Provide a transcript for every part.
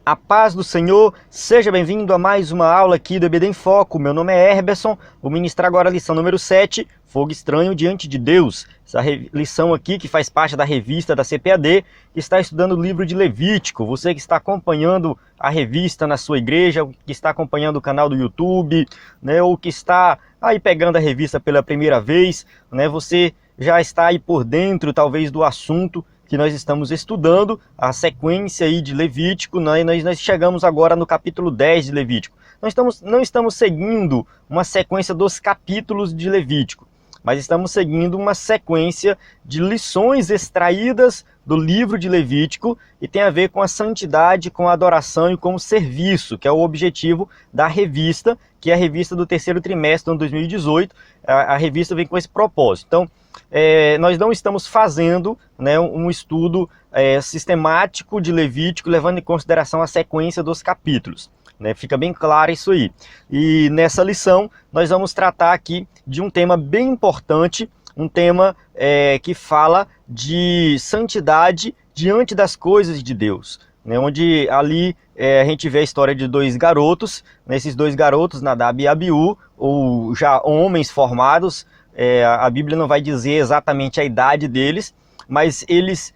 A paz do Senhor, seja bem-vindo a mais uma aula aqui do EBD em Foco. Meu nome é Herberson, vou ministrar agora a lição número 7, Fogo Estranho Diante de Deus. Essa lição aqui que faz parte da revista da CPAD, que está estudando o livro de Levítico. Você que está acompanhando a revista na sua igreja, que está acompanhando o canal do YouTube, né, ou que está aí pegando a revista pela primeira vez, né, você já está aí por dentro talvez do assunto que nós estamos estudando, a sequência aí de Levítico. Nós chegamos agora no capítulo 10 de Levítico. Não estamos seguindo uma sequência dos capítulos de Levítico, mas estamos seguindo uma sequência de lições extraídas do livro de Levítico e tem a ver com a santidade, com a adoração e com o serviço, que é o objetivo da revista, que é a revista do terceiro trimestre de 2018. A revista vem com esse propósito. Então, nós não estamos fazendo, né, um estudo sistemático de Levítico, levando em consideração a sequência dos capítulos, né? Fica bem claro isso aí. E nessa lição nós vamos tratar aqui de um tema bem importante, um tema que fala de santidade diante das coisas de Deus, né? Onde ali a gente vê a história de dois garotos, né? Esses dois garotos, Nadab e Abiú, ou já homens formados. A Bíblia não vai dizer exatamente a idade deles, mas eles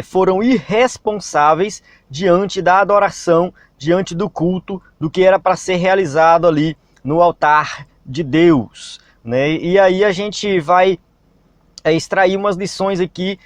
foram irresponsáveis diante da adoração, diante do culto, do que era para ser realizado ali no altar de Deus, né? E aí a gente vai extrair umas lições aqui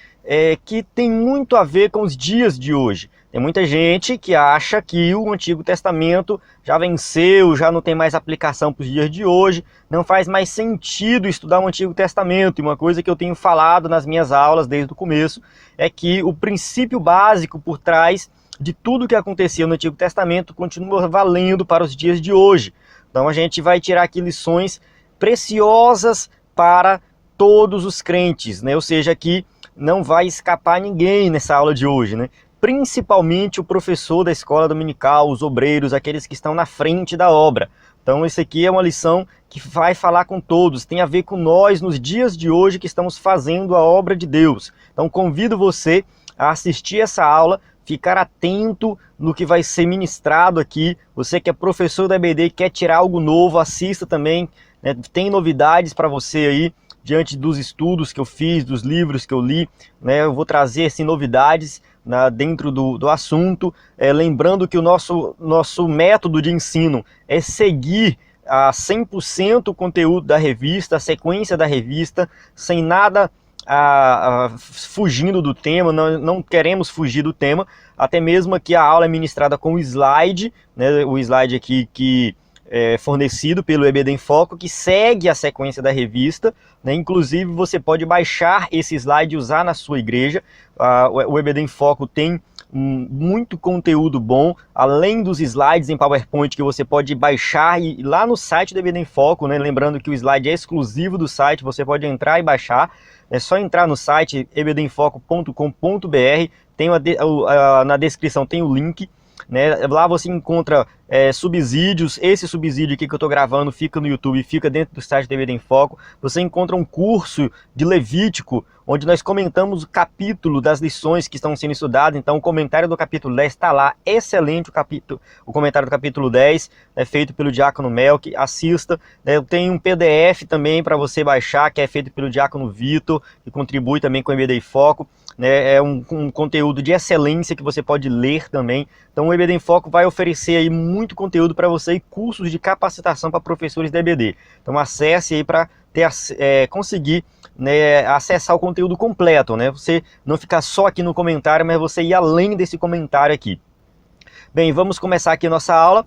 que tem muito a ver com os dias de hoje. Tem muita gente que acha que o Antigo Testamento já venceu, já não tem mais aplicação para os dias de hoje, não faz mais sentido estudar o Antigo Testamento. E uma coisa que eu tenho falado nas minhas aulas desde o começo é que o princípio básico por trás de tudo que acontecia no Antigo Testamento continua valendo para os dias de hoje. Então a gente vai tirar aqui lições preciosas para todos os crentes, né? Ou seja, que não vai escapar ninguém nessa aula de hoje, né? Principalmente o professor da escola dominical, os obreiros, aqueles que estão na frente da obra. Então isso aqui é uma lição que vai falar com todos, tem a ver com nós nos dias de hoje que estamos fazendo a obra de Deus. Então convido você a assistir essa aula, ficar atento no que vai ser ministrado aqui. Você que é professor da EBD e quer tirar algo novo, assista também, né? Tem novidades para você aí, diante dos estudos que eu fiz, dos livros que eu li, né? Eu vou trazer assim, novidades dentro do assunto, lembrando que o nosso método de ensino é seguir a 100% o conteúdo da revista, a sequência da revista, sem nada fugindo do tema. Não queremos fugir do tema, até mesmo aqui a aula é ministrada com o slide, né? O slide aqui que fornecido pelo EBD em Foco, que segue a sequência da revista, né? Inclusive você pode baixar esse slide e usar na sua igreja. O EBD em Foco tem muito conteúdo bom, além dos slides em PowerPoint que você pode baixar e ir lá no site do EBD em Foco, né? Lembrando que o slide é exclusivo do site, você pode entrar e baixar. É só entrar no site ebdemfoco.com.br, na descrição tem o link, né? Lá você encontra subsídios. Esse subsídio aqui que eu estou gravando fica no YouTube, fica dentro do site do EBD em Foco. Você encontra um curso de Levítico, onde nós comentamos o capítulo das lições que estão sendo estudadas. Então o comentário do capítulo 10 está lá, excelente o comentário do capítulo 10, feito pelo Diácono Melk, assista. Eu tenho um PDF também para você baixar, que é feito pelo Diácono Vitor, que contribui também com o EBD em Foco. É um conteúdo de excelência que você pode ler também. Então o EBD em Foco vai oferecer aí muito conteúdo para você e cursos de capacitação para professores da EBD. Então acesse aí para conseguir, né, acessar o conteúdo completo, né? Você não ficar só aqui no comentário, mas você ir além desse comentário aqui. Bem, vamos começar aqui a nossa aula.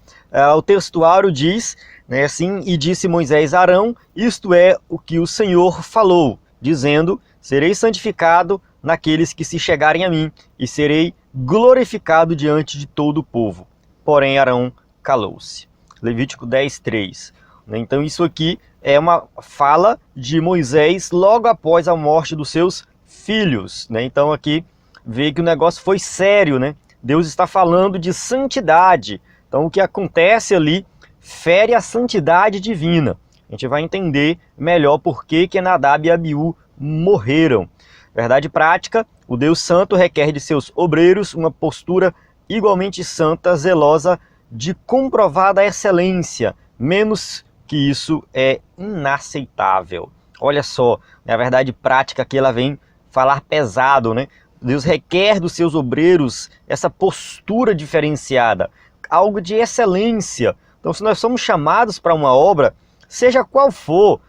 O textuário diz, né, assim: e disse Moisés a Arão, isto é o que o Senhor falou, dizendo: serei santificado naqueles que se chegarem a mim, e serei glorificado diante de todo o povo. Porém Arão calou-se. Levítico 10:3. Então isso aqui é uma fala de Moisés logo após a morte dos seus filhos, né? Então aqui vê que o negócio foi sério, né? Deus está falando de santidade. Então o que acontece ali fere a santidade divina. A gente vai entender melhor por que Nadab e Abiú morreram. Verdade prática: o Deus Santo requer de seus obreiros uma postura igualmente santa, zelosa, de comprovada excelência. Menos que isso é inaceitável. Olha só, a verdade prática que ela vem falar pesado, né? Deus requer dos seus obreiros essa postura diferenciada, algo de excelência. Então, se nós somos chamados para uma obra, seja qual for,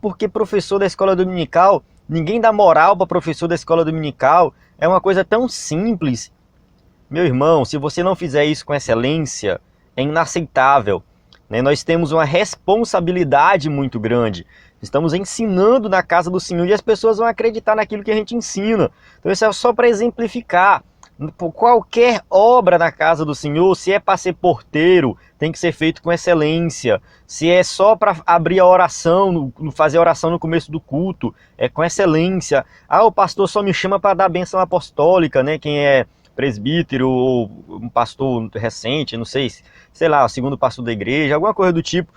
porque professor da escola dominical, ninguém dá moral para professor da escola dominical, é uma coisa tão simples. Meu irmão, se você não fizer isso com excelência, é inaceitável. Nós temos uma responsabilidade muito grande. Estamos ensinando na casa do Senhor e as pessoas vão acreditar naquilo que a gente ensina. Então isso é só para exemplificar. Qualquer obra na casa do Senhor, se é para ser porteiro, tem que ser feito com excelência. Se é só para abrir a oração, fazer a oração no começo do culto, é com excelência. O pastor só me chama para dar a bênção apostólica, né? Quem é presbítero ou um pastor recente, não sei, sei lá, o segundo pastor da igreja, alguma coisa do tipo,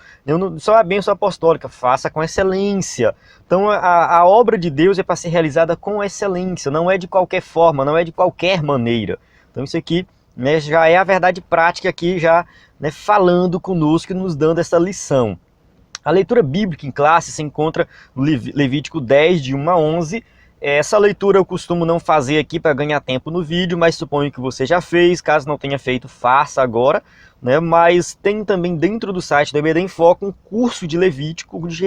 só a bênção apostólica, faça com excelência. Então a obra de Deus é para ser realizada com excelência, não é de qualquer forma, não é de qualquer maneira. Então isso aqui, né, já é a verdade prática aqui, já, né, falando conosco e nos dando essa lição. A leitura bíblica em classe se encontra no Levítico 10, de 1 a 11, essa leitura eu costumo não fazer aqui para ganhar tempo no vídeo, mas suponho que você já fez. Caso não tenha feito, faça agora, né? Mas tem também dentro do site da EBD em Foco um curso de Levítico, onde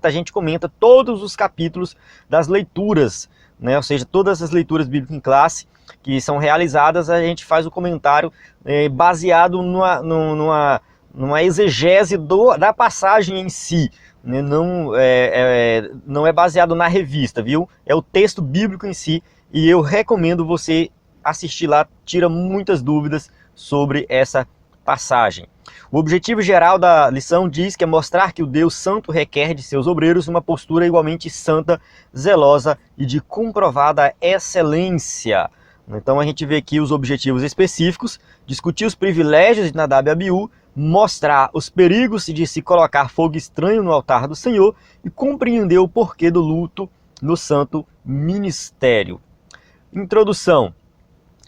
a gente comenta todos os capítulos das leituras, né? Ou seja, todas as leituras bíblicas em classe que são realizadas, a gente faz o comentário baseado numa exegese da passagem em si. Não é baseado na revista, viu? É o texto bíblico em si, e eu recomendo você assistir lá, tira muitas dúvidas sobre essa passagem. O objetivo geral da lição diz que é mostrar que o Deus Santo requer de seus obreiros uma postura igualmente santa, zelosa e de comprovada excelência. Então a gente vê aqui os objetivos específicos, discutir os privilégios de Nadab e Abiú, mostrar os perigos de se colocar fogo estranho no altar do Senhor e compreender o porquê do luto no santo ministério. Introdução.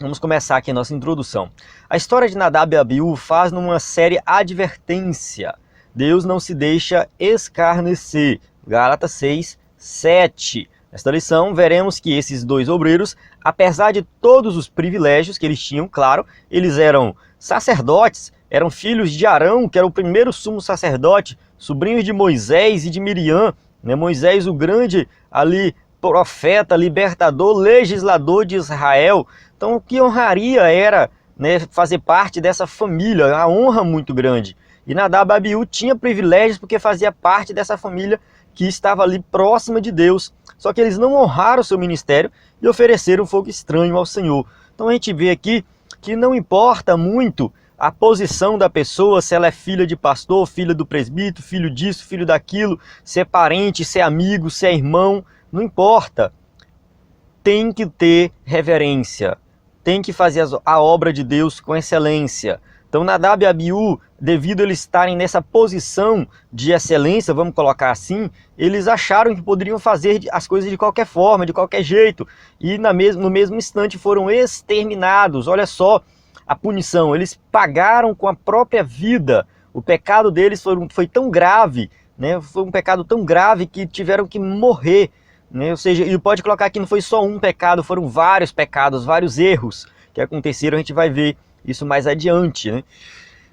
Vamos começar aqui a nossa introdução. A história de Nadab e Abiú faz numa séria advertência. Deus não se deixa escarnecer. Gálatas 6, 7. Nesta lição, veremos que esses dois obreiros, apesar de todos os privilégios que eles tinham, claro, eles eram sacerdotes, eram filhos de Arão, que era o primeiro sumo sacerdote, sobrinhos de Moisés e de Miriam, né? Moisés, o grande ali profeta, libertador, legislador de Israel. Então, que honraria era, né, fazer parte dessa família, a honra muito grande. E Nadab e Abiú tinha privilégios porque fazia parte dessa família que estava ali próxima de Deus. Só que eles não honraram o seu ministério e ofereceram fogo estranho ao Senhor. Então a gente vê aqui que não importa muito a posição da pessoa, se ela é filha de pastor, filha do presbítero, filho disso, filho daquilo, se é parente, se é amigo, se é irmão, não importa. Tem que ter reverência, tem que fazer a obra de Deus com excelência. Então Nadab e Abiú, devido a eles estarem nessa posição de excelência, vamos colocar assim, eles acharam que poderiam fazer as coisas de qualquer forma, de qualquer jeito, e no mesmo instante foram exterminados. Olha só a punição, eles pagaram com a própria vida. O pecado deles foi tão grave, né? Foi um pecado tão grave que tiveram que morrer, né? Ou seja, e pode colocar que não foi só um pecado, foram vários pecados, vários erros que aconteceram, a gente vai ver isso mais adiante, né?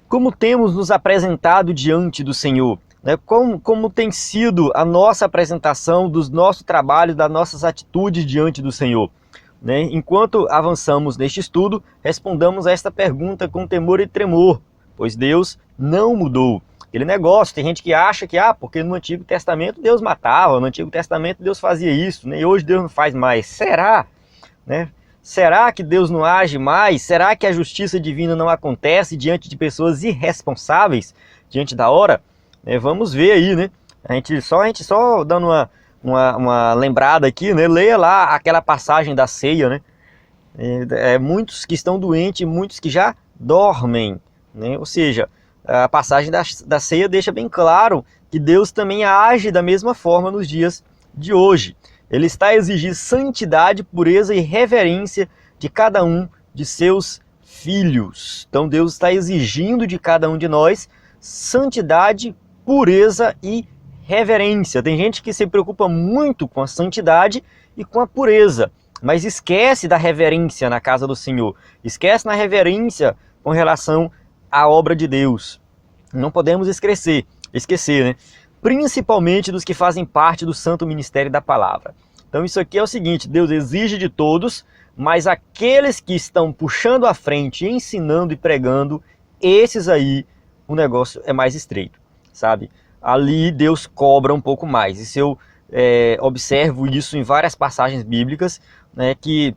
Como temos nos apresentado diante do Senhor, né? Como tem sido a nossa apresentação dos nossos trabalhos, das nossas atitudes diante do Senhor, né? Enquanto avançamos neste estudo, respondamos a esta pergunta com temor e tremor, pois Deus não mudou. Aquele negócio, tem gente que acha que, porque no Antigo Testamento Deus matava, no Antigo Testamento Deus fazia isso, né? E hoje Deus não faz mais. Será? Né? Será que Deus não age mais? Será que a justiça divina não acontece diante de pessoas irresponsáveis, diante da hora? Vamos ver aí, né? A gente só dando uma lembrada aqui, né? Leia lá aquela passagem da ceia, né? Muitos que estão doentes, muitos que já dormem, né? Ou seja, a passagem da ceia deixa bem claro que Deus também age da mesma forma nos dias de hoje. Ele está a exigir santidade, pureza e reverência de cada um de seus filhos. Então Deus está exigindo de cada um de nós santidade, pureza e reverência. Tem gente que se preocupa muito com a santidade e com a pureza, mas esquece da reverência na casa do Senhor, esquece na reverência com relação à obra de Deus. Não podemos esquecer, né? Principalmente dos que fazem parte do santo ministério da palavra. Então isso aqui é o seguinte: Deus exige de todos, mas aqueles que estão puxando à frente, ensinando e pregando, esses aí o negócio é mais estreito, sabe? Ali Deus cobra um pouco mais. E se eu observo isso em várias passagens bíblicas, né, que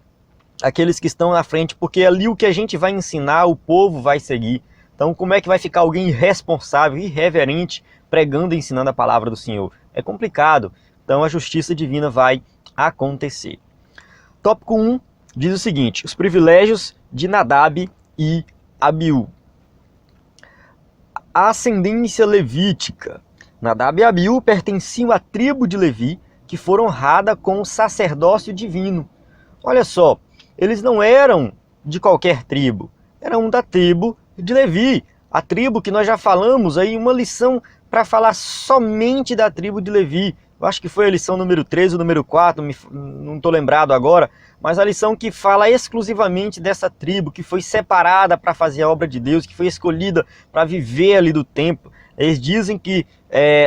aqueles que estão na frente, porque ali o que a gente vai ensinar, o povo vai seguir. Então como é que vai ficar alguém irresponsável, irreverente, pregando e ensinando a palavra do Senhor? É complicado. Então a justiça divina vai acontecer. Tópico 1 diz o seguinte: os privilégios de Nadab e Abiú. A ascendência levítica. Nadab e Abiú pertenciam à tribo de Levi, que foram honrada com o sacerdócio divino. Olha só, eles não eram de qualquer tribo, eram da tribo de Levi, a tribo que nós já falamos aí, uma lição para falar somente da tribo de Levi. Eu acho que foi a lição número 13 ou número 4, não estou lembrado agora, mas a lição que fala exclusivamente dessa tribo, que foi separada para fazer a obra de Deus, que foi escolhida para viver ali do templo. Eles dizem que,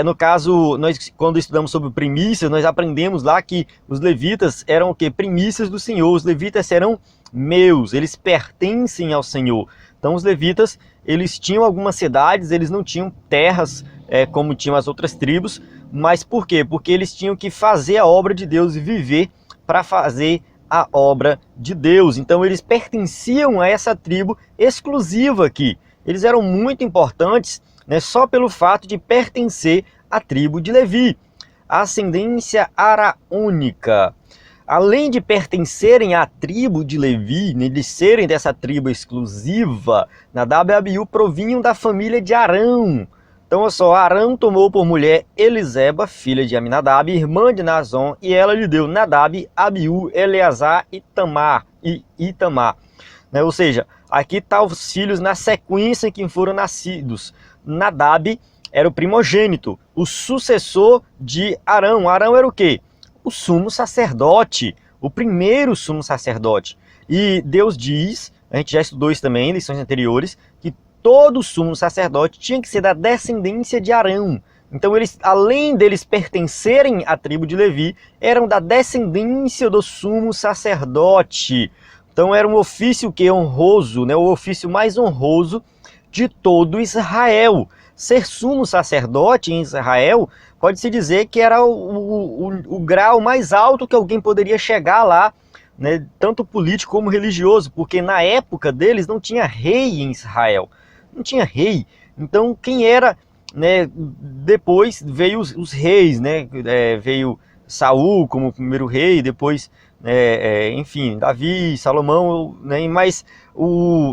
no caso, nós quando estudamos sobre primícias, nós aprendemos lá que os levitas eram o quê? Primícias do Senhor. Os levitas serão meus, eles pertencem ao Senhor. Então os levitas, eles tinham algumas cidades, eles não tinham terras como tinham as outras tribos. Mas por quê? Porque eles tinham que fazer a obra de Deus e viver para fazer a obra de Deus. Então eles pertenciam a essa tribo exclusiva aqui. Eles eram muito importantes, né, só pelo fato de pertencer à tribo de Levi. A ascendência araônica. Além de pertencerem à tribo de Levi, né, de serem dessa tribo exclusiva, Nadab e Abiú provinham da família de Arão. Então, olha só, Arão tomou por mulher Eliseba, filha de Aminadab, irmã de Nazon, e ela lhe deu Nadab, Abiú, Eleazar e Itamar. Né? Ou seja, aqui estão os filhos na sequência em que foram nascidos. Nadab era o primogênito, o sucessor de Arão. Arão era o quê? O sumo sacerdote, o primeiro sumo sacerdote. E Deus diz, a gente já estudou isso também em lições anteriores, que todo sumo sacerdote tinha que ser da descendência de Arão. Então eles, além deles pertencerem à tribo de Levi, eram da descendência do sumo sacerdote. Então era um ofício que honroso, né? O ofício mais honroso de todo Israel. Ser sumo sacerdote em Israel, pode-se dizer que era o grau mais alto que alguém poderia chegar lá, né? Tanto político como religioso, porque na época deles não tinha rei em Israel. Não tinha rei. Então quem era, né, depois veio os reis, né, veio Saul como primeiro rei, depois, enfim, Davi, Salomão, né, mas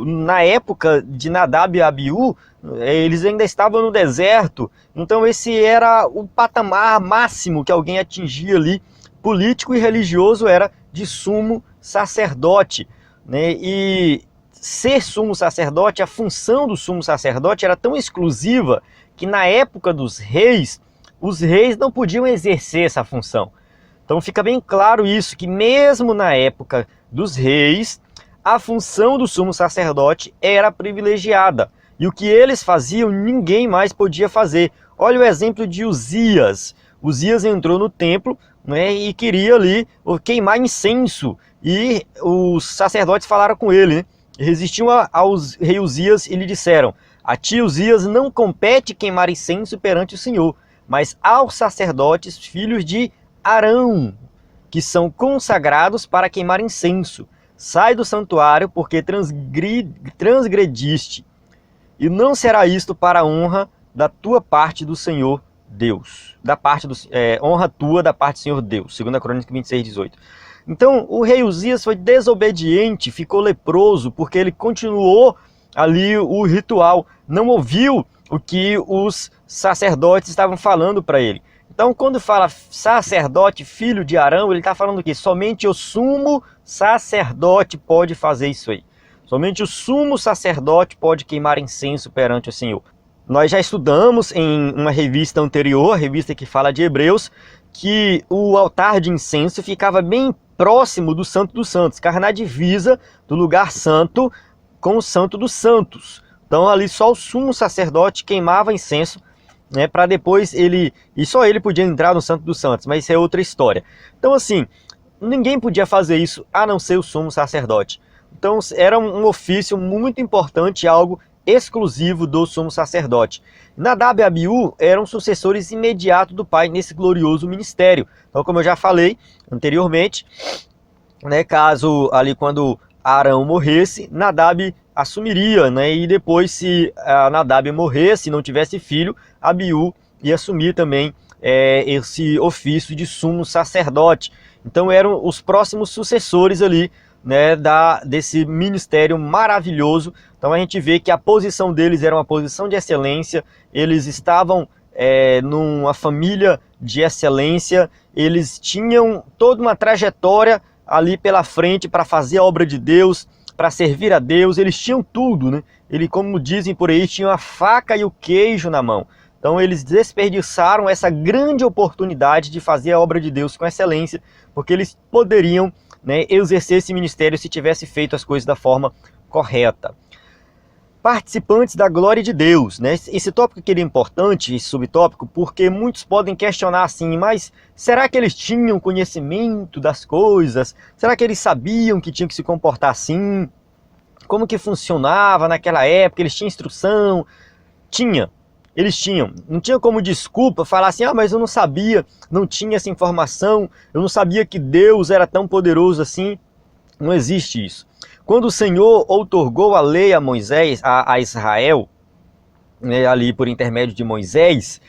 na época de Nadab e Abiú, eles ainda estavam no deserto, então esse era o patamar máximo que alguém atingia ali, político e religioso, era de sumo sacerdote, né, e ser sumo sacerdote, a função do sumo sacerdote era tão exclusiva que na época dos reis, os reis não podiam exercer essa função. Então fica bem claro isso, que mesmo na época dos reis, a função do sumo sacerdote era privilegiada. E o que eles faziam, ninguém mais podia fazer. Olha o exemplo de Uzias. Uzias entrou no templo, né, e queria ali queimar incenso. E os sacerdotes falaram com ele, né? Resistiam aos rei Uzias e lhe disseram: a ti, Uzias, não compete queimar incenso perante o Senhor, mas aos sacerdotes, filhos de Arão, que são consagrados para queimar incenso. Sai do santuário, porque transgrediste, e não será isto para a honra da tua parte do Senhor Deus. Honra tua da parte do Senhor Deus. 2 Crônicas 26, 18. Então o rei Uzias foi desobediente, ficou leproso, porque ele continuou ali o ritual, não ouviu o que os sacerdotes estavam falando para ele. Então quando fala sacerdote, filho de Arão, ele está falando que somente o sumo sacerdote pode fazer isso aí. Somente o sumo sacerdote pode queimar incenso perante o Senhor. Nós já estudamos em uma revista anterior, a revista que fala de Hebreus, que o altar de incenso ficava bem próximo do Santo dos Santos, ficava na divisa do lugar santo com o Santo dos Santos. Então ali só o sumo sacerdote queimava incenso, né, para depois e só ele podia entrar no Santo dos Santos, mas isso é outra história. Então assim, ninguém podia fazer isso a não ser o sumo sacerdote. Então era um ofício muito importante, algo exclusivo do sumo sacerdote. Nadab e Abiú eram sucessores imediatos do pai nesse glorioso ministério. Então, como eu já falei anteriormente, né, caso ali quando Arão morresse, Nadab assumiria, né, e depois se Nadab morresse e não tivesse filho, Abiú ia assumir também esse ofício de sumo sacerdote. Então eram os próximos sucessores ali, né, desse ministério maravilhoso. Então a gente vê que a posição deles era uma posição de excelência, eles estavam numa família de excelência, eles tinham toda uma trajetória ali pela frente para fazer a obra de Deus, para servir a Deus, eles tinham tudo, né? Ele, como dizem por aí, tinham a faca e o queijo na mão. Então eles desperdiçaram essa grande oportunidade de fazer a obra de Deus com excelência, porque eles poderiam, né, exercer esse ministério se tivesse feito as coisas da forma correta. Participantes da glória de Deus, né? Esse tópico aqui é importante, esse subtópico, porque muitos podem questionar assim, mas será que eles tinham conhecimento das coisas? Será que eles sabiam que tinham que se comportar assim? Como que funcionava naquela época? Eles tinham instrução? Eles tinham. Não tinha como desculpa falar assim, mas eu não sabia, não tinha essa informação, eu não sabia que Deus era tão poderoso assim. Não existe isso. Quando o Senhor outorgou a lei a Moisés, a Israel, né, ali por intermédio de Moisés,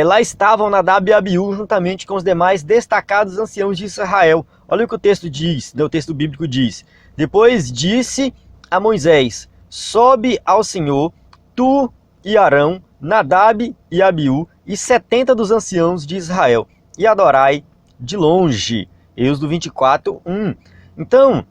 lá estavam Nadab e Abiú juntamente com os demais destacados anciãos de Israel. Olha o que o texto diz, né, o texto bíblico diz. Depois disse a Moisés, sobe ao Senhor, tu e Arão, Nadab e Abiú e 70 dos anciãos de Israel, e adorai de longe. Êxodo 24, 1. Então,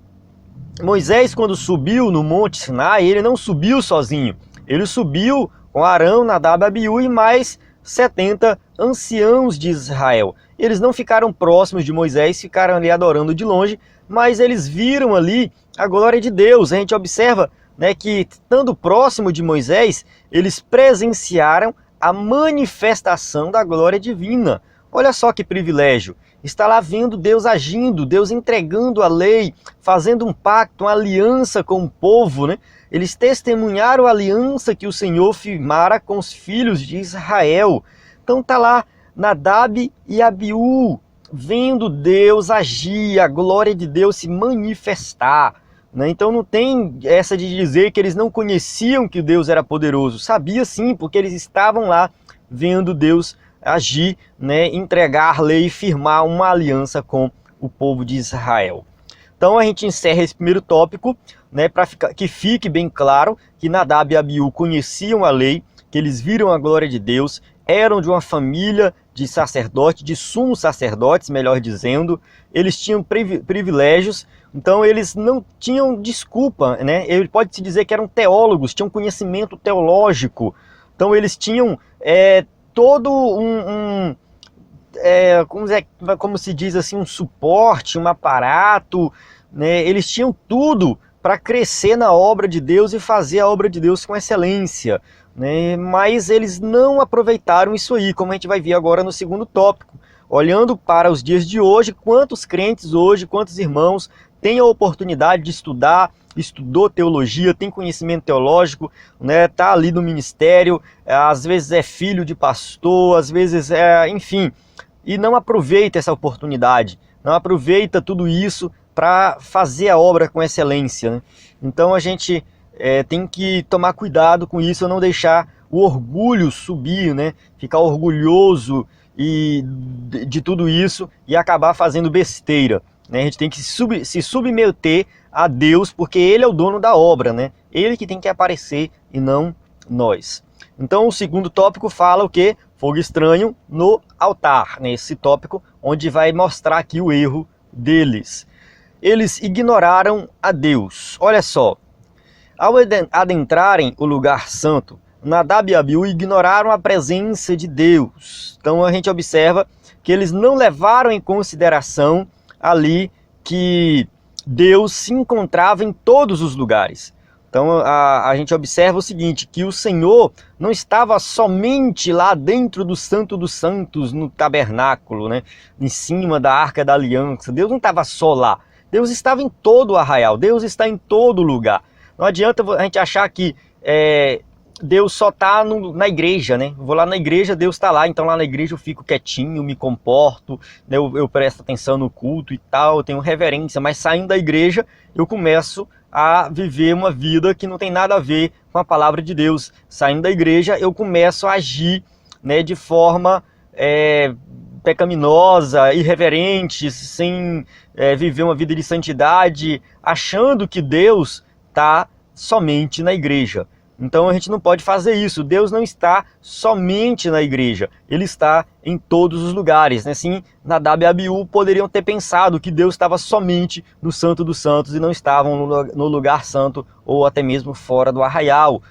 Moisés, quando subiu no Monte Sinai, ele não subiu sozinho. Ele subiu com Arão, Nadab, Abiú e mais 70 anciãos de Israel. Eles não ficaram próximos de Moisés, ficaram ali adorando de longe, mas eles viram ali a glória de Deus. A gente observa, né, que, estando próximo de Moisés, eles presenciaram a manifestação da glória divina. Olha só que privilégio. Está lá vendo Deus agindo, Deus entregando a lei, fazendo um pacto, uma aliança com o povo, né? Eles testemunharam a aliança que o Senhor firmara com os filhos de Israel. Então está lá Nadab e Abiú, vendo Deus agir, a glória de Deus se manifestar, né? Então não tem essa de dizer que eles não conheciam que Deus era poderoso. Sabia sim, porque eles estavam lá vendo Deus agir, né, entregar a lei e firmar uma aliança com o povo de Israel. Então a gente encerra esse primeiro tópico, né, para que fique bem claro que Nadab e Abiú conheciam a lei, que eles viram a glória de Deus, eram de uma família de sacerdotes, de sumos sacerdotes, melhor dizendo, eles tinham privilégios, então eles não tinham desculpa, né? Pode-se dizer que eram teólogos, tinham conhecimento teológico, então eles tinham todo como se diz assim, um suporte, um aparato, né? Eles tinham tudo para crescer na obra de Deus e fazer a obra de Deus com excelência, né? Mas eles não aproveitaram isso aí, como a gente vai ver agora no segundo tópico. Olhando para os dias de hoje, quantos crentes hoje, quantos irmãos têm a oportunidade de estudar, estudou teologia, tem conhecimento teológico, né, tá ali no ministério, às vezes é filho de pastor, às vezes enfim, e não aproveita essa oportunidade, não aproveita tudo isso para fazer a obra com excelência, né? Então a gente tem que tomar cuidado com isso, não deixar o orgulho subir, né, ficar orgulhoso de tudo isso e acabar fazendo besteira, né? A gente tem que se submeter a Deus, porque Ele é o dono da obra, né? Ele que tem que aparecer e não nós. Então o segundo tópico fala o quê? Fogo estranho no altar, né? Esse tópico onde vai mostrar aqui o erro deles. Eles ignoraram a Deus. Olha só, Ao adentrarem o lugar santo, Nadab e Abiú ignoraram a presença de Deus. Então a gente observa que eles não levaram em consideração ali que Deus se encontrava em todos os lugares. Então a gente observa o seguinte, que o Senhor não estava somente lá dentro do Santo dos Santos, no tabernáculo, né, em cima da Arca da Aliança. Deus não estava só lá. Deus estava em todo o arraial, Deus está em todo lugar. Não adianta a gente achar que Deus só está na igreja, né? Vou lá na igreja, Deus está lá, então lá na igreja eu fico quietinho, me comporto, né? eu presto atenção no culto e tal, eu tenho reverência, mas saindo da igreja eu começo a viver uma vida que não tem nada a ver com a palavra de Deus. Saindo da igreja eu começo a agir, né, de forma pecaminosa, irreverente, sem viver uma vida de santidade, achando que Deus está somente na igreja. Então a gente não pode fazer isso. Deus não está somente na igreja, Ele está em todos os lugares. Assim, Nadab e Abiú poderiam ter pensado que Deus estava somente no Santo dos Santos e não estavam no lugar santo ou até mesmo fora do arraial.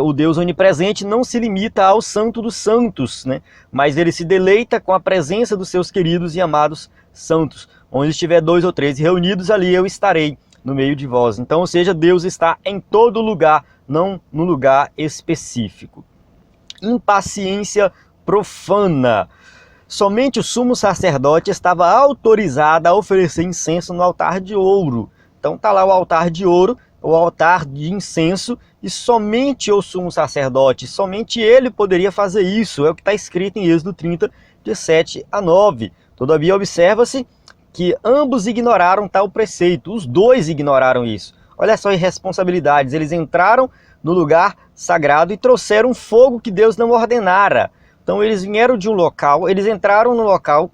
O Deus onipresente não se limita ao Santo dos Santos, né? Mas Ele se deleita com a presença dos seus queridos e amados santos. Onde estiver 2 ou 3 reunidos, ali eu estarei no meio de vós. Então, ou seja, Deus está em todo lugar, não no lugar específico. Impaciência profana. Somente o sumo sacerdote estava autorizado a oferecer incenso no altar de ouro. Então está lá o altar de ouro, o altar de incenso, e somente o sumo sacerdote, somente ele poderia fazer isso. É o que está escrito em Êxodo 30, de 7 a 9. Todavia observa-se que ambos ignoraram tal preceito, os dois ignoraram isso. Olha só, irresponsabilidades, eles entraram no lugar sagrado e trouxeram fogo que Deus não ordenara. Então eles vieram de um local, eles entraram no local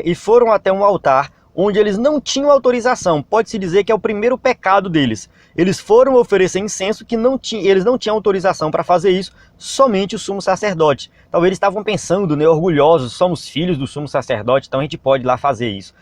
e foram até um altar onde eles não tinham autorização. Pode-se dizer que é o primeiro pecado deles. Eles foram oferecer incenso que eles não tinham autorização para fazer isso, somente o sumo sacerdote. Talvez eles estavam pensando, né, orgulhosos, somos filhos do sumo sacerdote, então a gente pode ir lá fazer isso.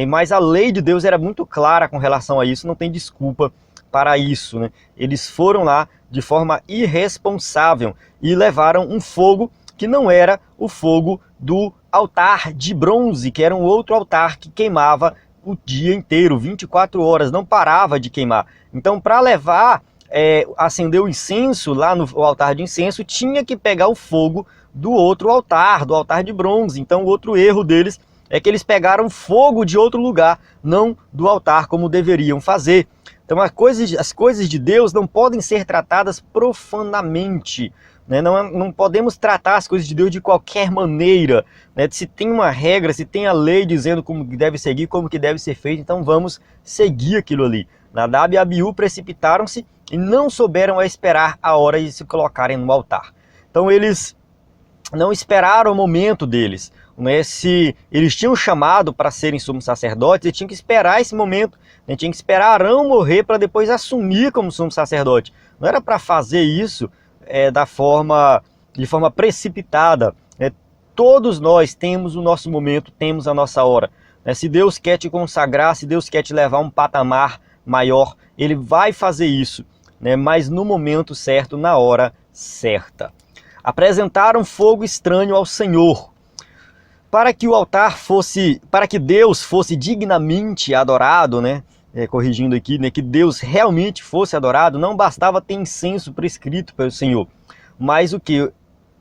Mas a lei de Deus era muito clara com relação a isso, não tem desculpa para isso, né? Eles foram lá de forma irresponsável e levaram um fogo que não era o fogo do altar de bronze, que era um outro altar que queimava o dia inteiro, 24 horas, não parava de queimar. Então, para levar, acender o incenso lá no altar de incenso, tinha que pegar o fogo do outro altar, do altar de bronze. Então, o outro erro deles é que eles pegaram fogo de outro lugar, não do altar como deveriam fazer. Então, as coisas de Deus não podem ser tratadas profanamente, né? Não podemos tratar as coisas de Deus de qualquer maneira, né? Se tem uma regra, se tem a lei dizendo como que deve seguir, como que deve ser feito, então vamos seguir aquilo ali. Nadab e Abiú precipitaram-se e não souberam esperar a hora de se colocarem no altar. Então eles não esperaram o momento deles, né? Se eles tinham chamado para serem sumos sacerdotes, eles tinham que esperar esse momento, né? Tinham que esperar Arão morrer para depois assumir como sumo sacerdote. Não era para fazer isso de forma precipitada. Todos nós temos o nosso momento, temos a nossa hora. Se Deus quer te consagrar, se Deus quer te levar a um patamar maior, Ele vai fazer isso, né? Mas no momento certo, na hora certa. Apresentaram fogo estranho ao Senhor. Para que Deus fosse dignamente adorado, né? Corrigindo aqui, né, que Deus realmente fosse adorado, não bastava ter incenso prescrito pelo Senhor, mas o que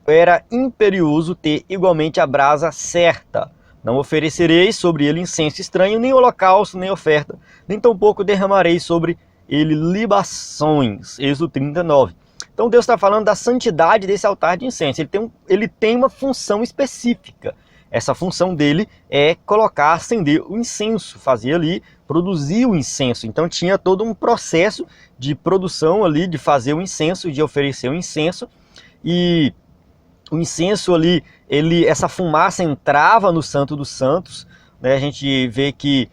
era imperioso ter igualmente a brasa certa. Não oferecereis sobre ele incenso estranho, nem holocausto, nem oferta, nem tampouco derramarei sobre ele libações. Êxodo 39. Então Deus está falando da santidade desse altar de incenso. Ele tem uma função específica. Essa função dele é colocar, acender o incenso, fazer ali, produzir o incenso. Então tinha todo um processo de produção ali, de fazer o incenso, de oferecer o incenso. E o incenso ali, essa fumaça entrava no Santo dos Santos, né? A gente vê que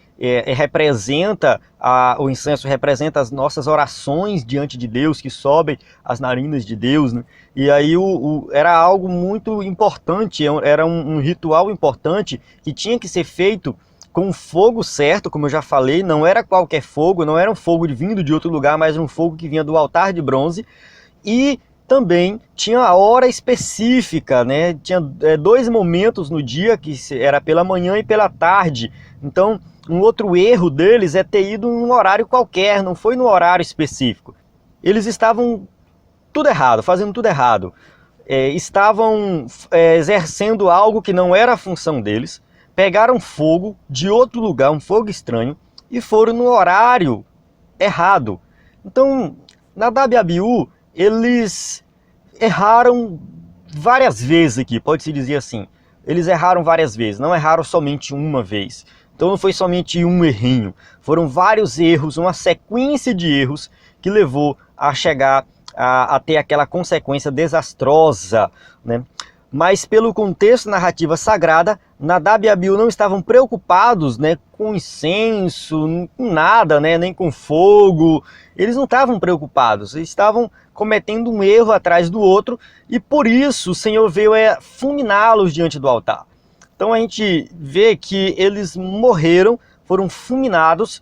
o incenso representa as nossas orações diante de Deus, que sobem as narinas de Deus, né? E aí era algo muito importante, era um ritual importante que tinha que ser feito com o fogo certo, como eu já falei, não era qualquer fogo, não era um fogo vindo de outro lugar, mas um fogo que vinha do altar de bronze. E também tinha a hora específica, né? Tinha 2 momentos no dia, que era pela manhã e pela tarde. Então, um outro erro deles é ter ido num horário qualquer, não foi no horário específico. Eles estavam tudo errado, fazendo tudo errado. Estavam exercendo algo que não era a função deles, pegaram fogo de outro lugar, um fogo estranho, e foram no horário errado. Então, Nadab e Abiú, eles erraram várias vezes aqui, pode-se dizer assim. Eles erraram várias vezes, não erraram somente uma vez. Então não foi somente um errinho, foram vários erros, uma sequência de erros que levou a chegar a ter aquela consequência desastrosa, né? Mas pelo contexto narrativa sagrada, Nadab e Abiú não estavam preocupados, né, com incenso, com nada, né, nem com fogo. Eles não estavam preocupados, eles estavam cometendo um erro atrás do outro, e por isso o Senhor veio fulminá-los diante do altar. Então a gente vê que eles morreram, foram fulminados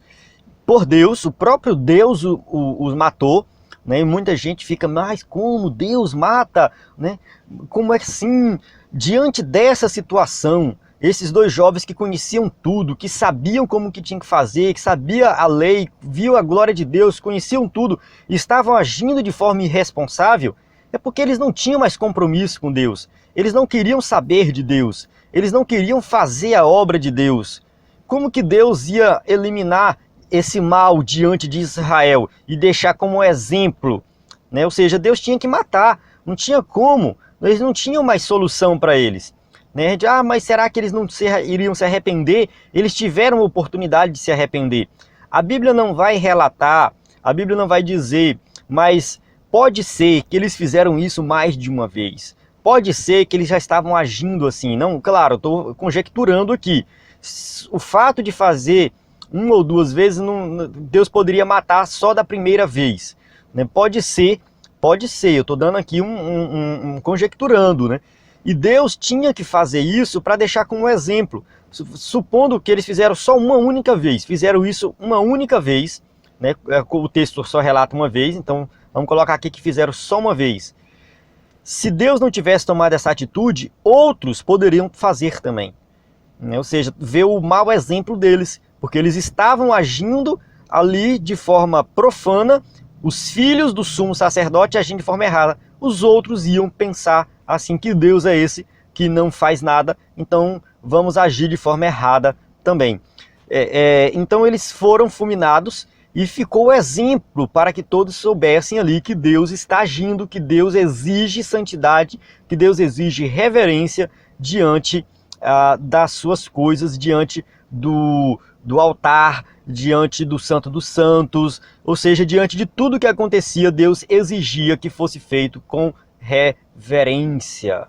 por Deus, o próprio Deus os matou, né? E muita gente fica, mas como Deus mata, né? Como é assim? Diante dessa situação, esses 2 jovens que conheciam tudo, que sabiam como que tinham que fazer, que sabia a lei, viu a glória de Deus, conheciam tudo, e estavam agindo de forma irresponsável, é porque eles não tinham mais compromisso com Deus. Eles não queriam saber de Deus. Eles não queriam fazer a obra de Deus. Como que Deus ia eliminar esse mal diante de Israel e deixar como exemplo, né? Ou seja, Deus tinha que matar, não tinha como, eles não tinham mais solução para eles, né? Mas será que eles não iriam se arrepender? Eles tiveram a oportunidade de se arrepender. A Bíblia não vai relatar, a Bíblia não vai dizer, mas pode ser que eles fizeram isso mais de uma vez. Pode ser que eles já estavam agindo assim, não, claro, estou conjecturando aqui. O fato de fazer 1 ou 2 vezes, Deus poderia matar só da primeira vez, né? Pode ser, eu estou dando aqui conjecturando, né? E Deus tinha que fazer isso para deixar como exemplo. Supondo que eles fizeram só uma única vez, fizeram isso uma única vez, né? O texto só relata uma vez, então vamos colocar aqui que fizeram só uma vez. Se Deus não tivesse tomado essa atitude, outros poderiam fazer também, né? Ou seja, ver o mau exemplo deles, porque eles estavam agindo ali de forma profana, os filhos do sumo sacerdote agindo de forma errada. Os outros iam pensar assim, que Deus é esse que não faz nada, então vamos agir de forma errada também. Então eles foram fulminados e ficou o exemplo para que todos soubessem ali que Deus está agindo, que Deus exige santidade, que Deus exige reverência diante das suas coisas, diante do altar, diante do Santo dos Santos, ou seja, diante de tudo que acontecia, Deus exigia que fosse feito com reverência.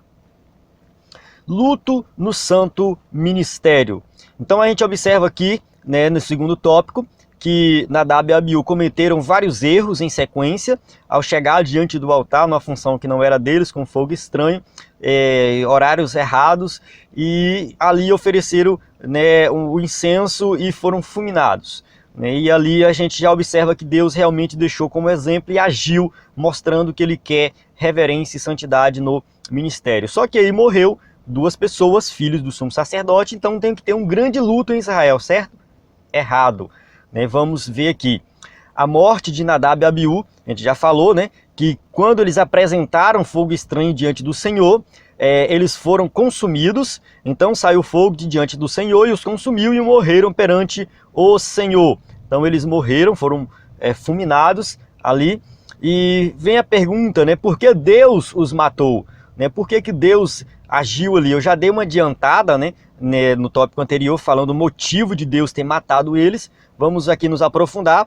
Luto no santo ministério. Então a gente observa aqui, né, no segundo tópico, que Nadab e Abiú cometeram vários erros em sequência ao chegar diante do altar, numa função que não era deles, com fogo estranho, horários errados, e ali ofereceram, né, o incenso e foram fulminados, né? E ali a gente já observa que Deus realmente deixou como exemplo e agiu, mostrando que Ele quer reverência e santidade no ministério. Só que aí morreu 2 pessoas, filhos do sumo sacerdote, então tem que ter um grande luto em Israel, certo? Errado, né? Vamos ver aqui. A morte de Nadab e Abiú, a gente já falou, né, que quando eles apresentaram fogo estranho diante do Senhor, eles foram consumidos, então saiu fogo de diante do Senhor e os consumiu e morreram perante o Senhor. Então eles morreram, foram fulminados ali, e vem a pergunta, né, por que Deus os matou? Né, por que Deus agiu ali? Eu já dei uma adiantada, né, no tópico anterior, falando o motivo de Deus ter matado eles. Vamos aqui nos aprofundar.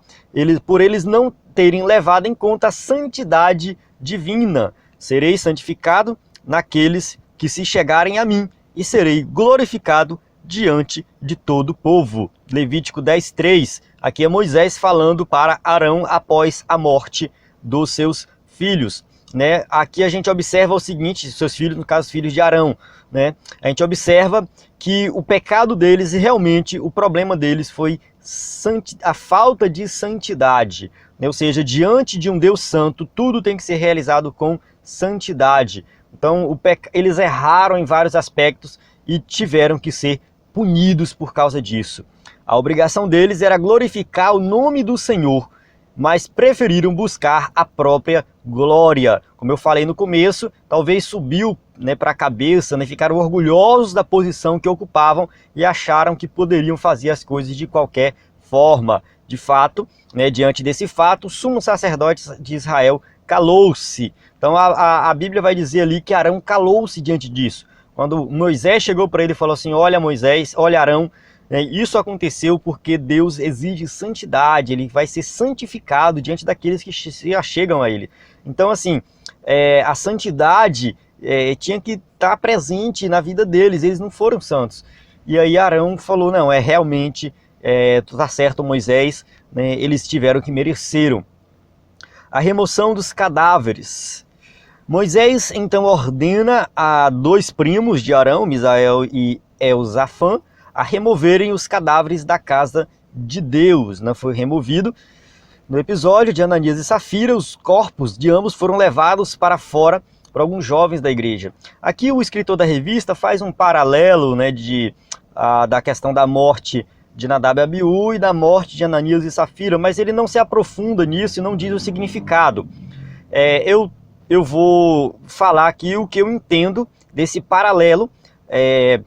Por eles não terem levado em conta a santidade divina. Serei santificado naqueles que se chegarem a mim, e serei glorificado diante de todo o povo. Levítico 10:3. Aqui é Moisés falando para Arão após a morte dos seus filhos. né, aqui a gente observa o seguinte, seus filhos, no caso, os filhos de Arão, né, a gente observa que o pecado deles e realmente o problema deles foi a falta de santidade, né, ou seja, diante de um Deus santo, tudo tem que ser realizado com santidade. Então, eles erraram em vários aspectos e tiveram que ser punidos por causa disso. A obrigação deles era glorificar o nome do Senhor, mas preferiram buscar a própria glória. Como eu falei no começo, talvez subiu, né, para a cabeça, né, ficaram orgulhosos da posição que ocupavam e acharam que poderiam fazer as coisas de qualquer forma. De fato, né, diante desse fato, o sumo sacerdote de Israel calou-se. Então a Bíblia vai dizer ali que Arão calou-se diante disso. Quando Moisés chegou para ele e falou assim, olha Moisés, olha Arão, isso aconteceu porque Deus exige santidade, ele vai ser santificado diante daqueles que se achegam a ele. Então assim, a santidade tinha que estar presente na vida deles, eles não foram santos. E aí Arão falou, não, realmente, tá certo Moisés, né, eles tiveram que mereceram. A remoção dos cadáveres. Moisés então ordena a 2 primos de Arão, Misael e Elzafã, a removerem os cadáveres da casa de Deus. Não foi removido. No episódio de Ananias e Safira, os corpos de ambos foram levados para fora por alguns jovens da igreja. Aqui o escritor da revista faz um paralelo, né, da questão da morte de Nadab e Abiú e da morte de Ananias e Safira, mas ele não se aprofunda nisso e não diz o significado. Eu vou falar aqui o que eu entendo desse paralelo, é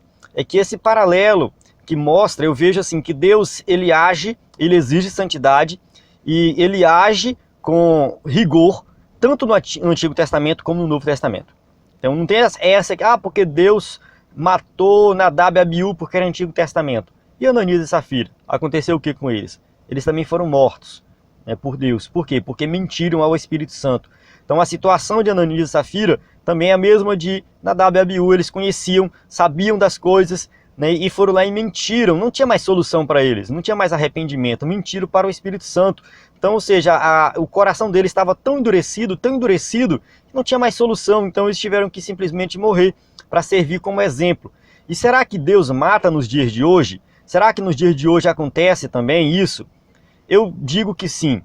que esse paralelo que mostra, eu vejo assim, que Deus, ele age, ele exige santidade, e ele age com rigor, tanto no Antigo Testamento como no Novo Testamento. Então não tem essa aqui, porque Deus matou Nadab e Abiú porque era Antigo Testamento. E Ananias e Safira, aconteceu o que com eles? Eles também foram mortos, né, por Deus. Por quê? Porque mentiram ao Espírito Santo. Então a situação de Ananias e Safira também é a mesma de Nadab e Abiú. Eles conheciam, sabiam das coisas, né, e foram lá e mentiram. Não tinha mais solução para eles, não tinha mais arrependimento, mentiram para o Espírito Santo. Então, ou seja, o coração deles estava tão endurecido, que não tinha mais solução. Então eles tiveram que simplesmente morrer para servir como exemplo. E será que Deus mata nos dias de hoje? Será que nos dias de hoje acontece também isso? Eu digo que sim,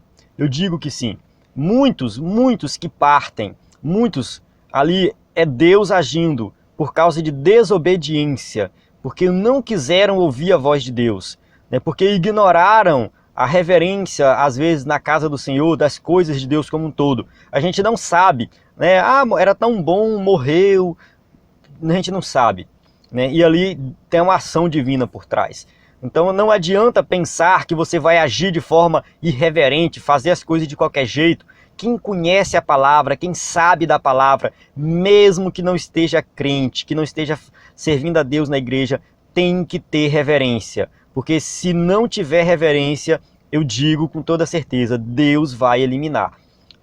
Muitos que partem, muitos ali é Deus agindo por causa de desobediência, porque não quiseram ouvir a voz de Deus, né? Porque ignoraram a reverência, às vezes, na casa do Senhor, das coisas de Deus como um todo. A gente não sabe, né? Era tão bom, morreu, a gente não sabe, né? E ali tem uma ação divina por trás. Então não adianta pensar que você vai agir de forma irreverente, fazer as coisas de qualquer jeito. Quem conhece a palavra, quem sabe da palavra, mesmo que não esteja crente, que não esteja servindo a Deus na igreja, tem que ter reverência. Porque se não tiver reverência, eu digo com toda certeza, Deus vai eliminar,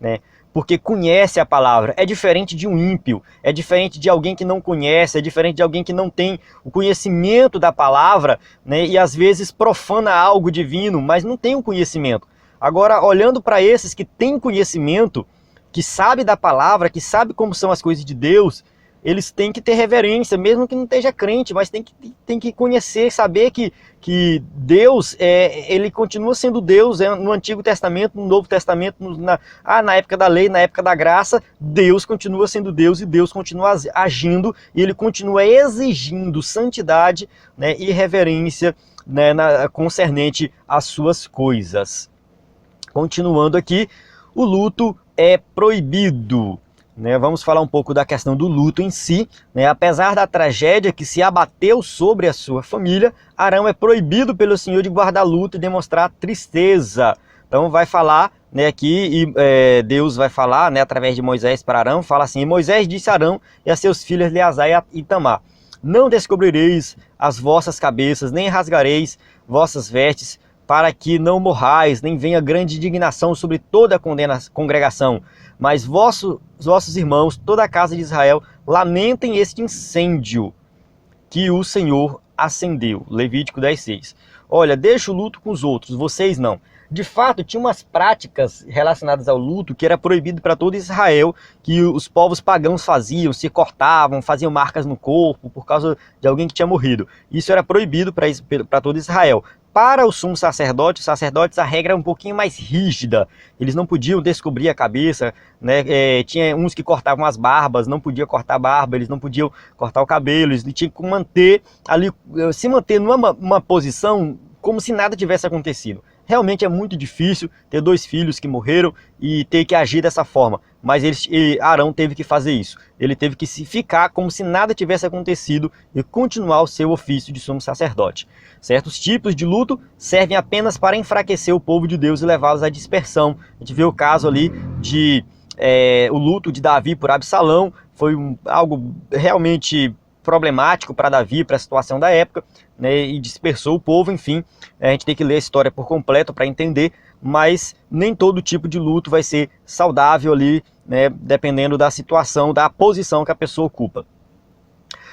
né? Porque conhece a palavra, é diferente de um ímpio, é diferente de alguém que não conhece, é diferente de alguém que não tem o conhecimento da palavra, né, e às vezes profana algo divino, mas não tem o conhecimento. Agora, olhando para esses que têm conhecimento, que sabe da palavra, que sabe como são as coisas de Deus, eles têm que ter reverência, mesmo que não esteja crente, mas tem que conhecer, saber que Deus, ele continua sendo Deus, no Antigo Testamento, no Novo Testamento, na época da lei, na época da graça, Deus continua sendo Deus e Deus continua agindo e ele continua exigindo santidade, né, e reverência, né, concernente às suas coisas. Continuando aqui, o luto é proibido. Né, vamos falar um pouco da questão do luto em si, né? Apesar da tragédia que se abateu sobre a sua família, Arão é proibido pelo Senhor de guardar luto e demonstrar tristeza. Então vai falar, né, aqui, Deus vai falar, né, através de Moisés para Arão, fala assim, Moisés disse a Arão e a seus filhos Eleazar e Itamar, não descobrireis as vossas cabeças, nem rasgareis vossas vestes, para que não morrais, nem venha grande indignação sobre toda a congregação. Mas vossos irmãos, toda a casa de Israel, lamentem este incêndio que o Senhor acendeu. Levítico 10:6. Olha, deixa o luto com os outros, vocês não. De fato, tinha umas práticas relacionadas ao luto que era proibido para todo Israel, que os povos pagãos faziam, se cortavam, faziam marcas no corpo por causa de alguém que tinha morrido. Isso era proibido para todo Israel. Para o sumo sacerdote, os sacerdotes, a regra era um pouquinho mais rígida. Eles não podiam descobrir a cabeça, né? Tinha uns que cortavam as barbas, não podia cortar a barba, eles não podiam cortar o cabelo, eles tinham que manter ali, se manter numa posição como se nada tivesse acontecido. Realmente é muito difícil ter 2 filhos que morreram e ter que agir dessa forma. Mas Arão teve que fazer isso. Ele teve que se ficar como se nada tivesse acontecido e continuar o seu ofício de sumo sacerdote. Certos tipos de luto servem apenas para enfraquecer o povo de Deus e levá-los à dispersão. A gente vê o caso ali de o luto de Davi por Absalão. Foi algo realmente problemático para Davi, para a situação da época, né, e dispersou o povo. Enfim, a gente tem que ler a história por completo para entender, mas nem todo tipo de luto vai ser saudável ali, né, dependendo da situação, da posição que a pessoa ocupa.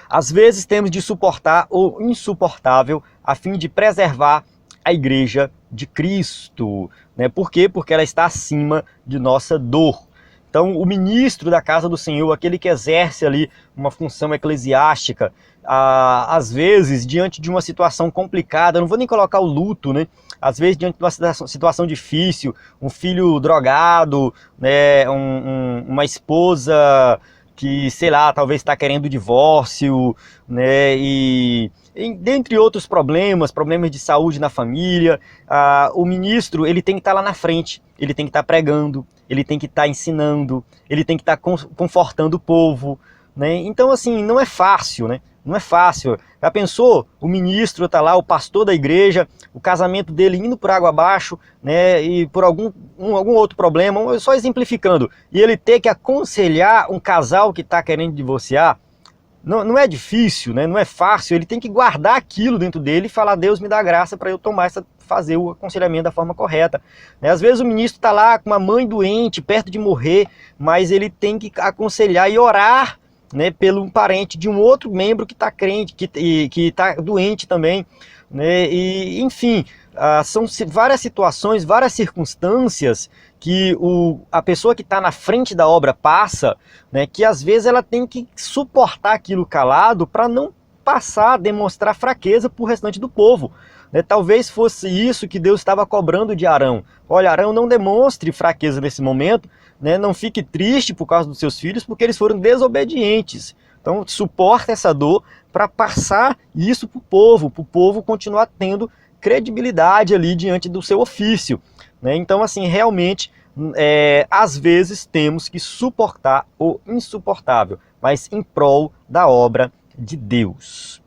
Às vezes temos de suportar o insuportável a fim de preservar a igreja de Cristo, né? Por quê? Porque ela está acima de nossa dor. Então, o ministro da casa do Senhor, aquele que exerce ali uma função eclesiástica, às vezes, diante de uma situação complicada, não vou nem colocar o luto, né? Às vezes, diante de uma situação difícil, um filho drogado, né? Uma esposa que, sei lá, talvez está querendo divórcio, né? E dentre outros problemas de saúde na família, o ministro ele tem que estar lá na frente, ele tem que estar pregando, ele tem que estar ensinando, ele tem que estar confortando o povo, né? Então, assim, não é fácil, né? Não é fácil. Já pensou? O ministro está lá, o pastor da igreja, o casamento dele indo por água abaixo, né? E por algum outro problema, só exemplificando, e ele ter que aconselhar um casal que está querendo divorciar. Não é difícil, né? Não é fácil. Ele tem que guardar aquilo dentro dele e falar: Deus me dá graça para eu fazer o aconselhamento da forma correta. Às vezes o ministro está lá com uma mãe doente, perto de morrer, mas ele tem que aconselhar e orar, né, pelo parente de um outro membro que está crente, que está doente também, né? E, enfim, são várias situações, várias circunstâncias que a pessoa que está na frente da obra passa, né, que às vezes ela tem que suportar aquilo calado para não passar a demonstrar fraqueza para o restante do povo. Né? Talvez fosse isso que Deus estava cobrando de Arão. Olha, Arão, não demonstre fraqueza nesse momento, né? Não fique triste por causa dos seus filhos, porque eles foram desobedientes. Então, suporta essa dor para passar isso para o povo continuar tendo credibilidade ali diante do seu ofício. Né? Então, assim, realmente, às vezes temos que suportar o insuportável, mas em prol da obra de Deus.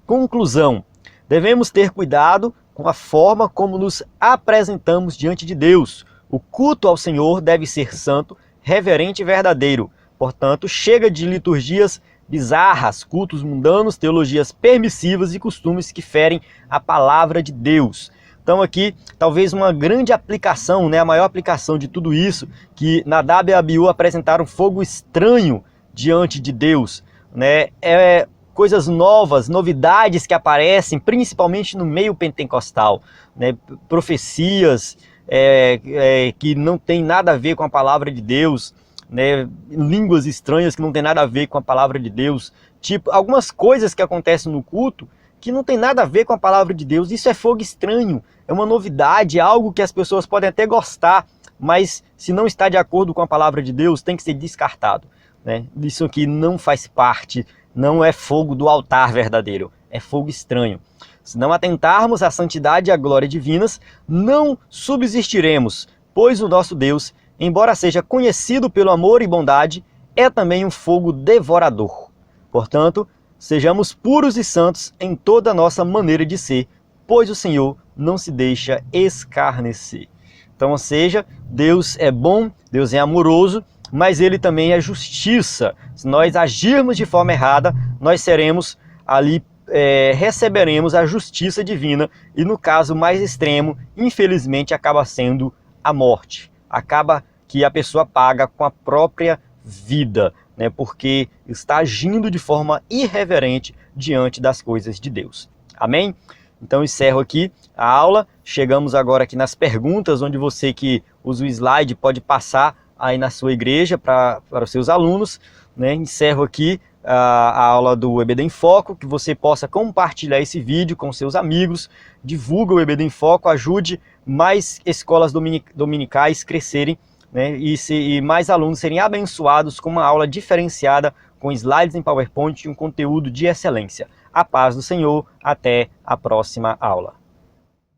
Conclusão: devemos ter cuidado com a forma como nos apresentamos diante de Deus. O culto ao Senhor deve ser santo, reverente e verdadeiro. Portanto, chega de liturgias bizarras, cultos mundanos, teologias permissivas e costumes que ferem a palavra de Deus. Então aqui, talvez uma grande aplicação, né, a maior aplicação de tudo isso, que Nadab e Abiú apresentaram fogo estranho diante de Deus, né, coisas novas, novidades que aparecem, principalmente no meio pentecostal, né, profecias que não tem nada a ver com a palavra de Deus, né, línguas estranhas que não tem nada a ver com a palavra de Deus, tipo, algumas coisas que acontecem no culto que não tem nada a ver com a palavra de Deus. Isso é fogo estranho, é uma novidade, algo que as pessoas podem até gostar, mas se não está de acordo com a palavra de Deus, tem que ser descartado. Né? Isso aqui não faz parte, não é fogo do altar verdadeiro, é fogo estranho. Se não atentarmos à santidade e à glória divinas, não subsistiremos, pois o nosso Deus, embora seja conhecido pelo amor e bondade, é também um fogo devorador. Portanto, sejamos puros e santos em toda a nossa maneira de ser, pois o Senhor não se deixa escarnecer. Então, ou seja, Deus é bom, Deus é amoroso, mas Ele também é justiça. Se nós agirmos de forma errada, nós seremos ali, receberemos a justiça divina, e no caso mais extremo, infelizmente, acaba sendo a morte. Acaba que a pessoa paga com a própria vida, né, porque está agindo de forma irreverente diante das coisas de Deus. Amém? Então encerro aqui a aula, chegamos agora aqui nas perguntas, onde você que usa o slide pode passar aí na sua igreja para os seus alunos, né? Encerro aqui a aula do EBD em Foco, que você possa compartilhar esse vídeo com seus amigos, divulga o EBD em Foco, ajude mais escolas dominicais crescerem, né? E mais alunos serem abençoados com uma aula diferenciada, com slides em PowerPoint e um conteúdo de excelência. A paz do Senhor, até a próxima aula.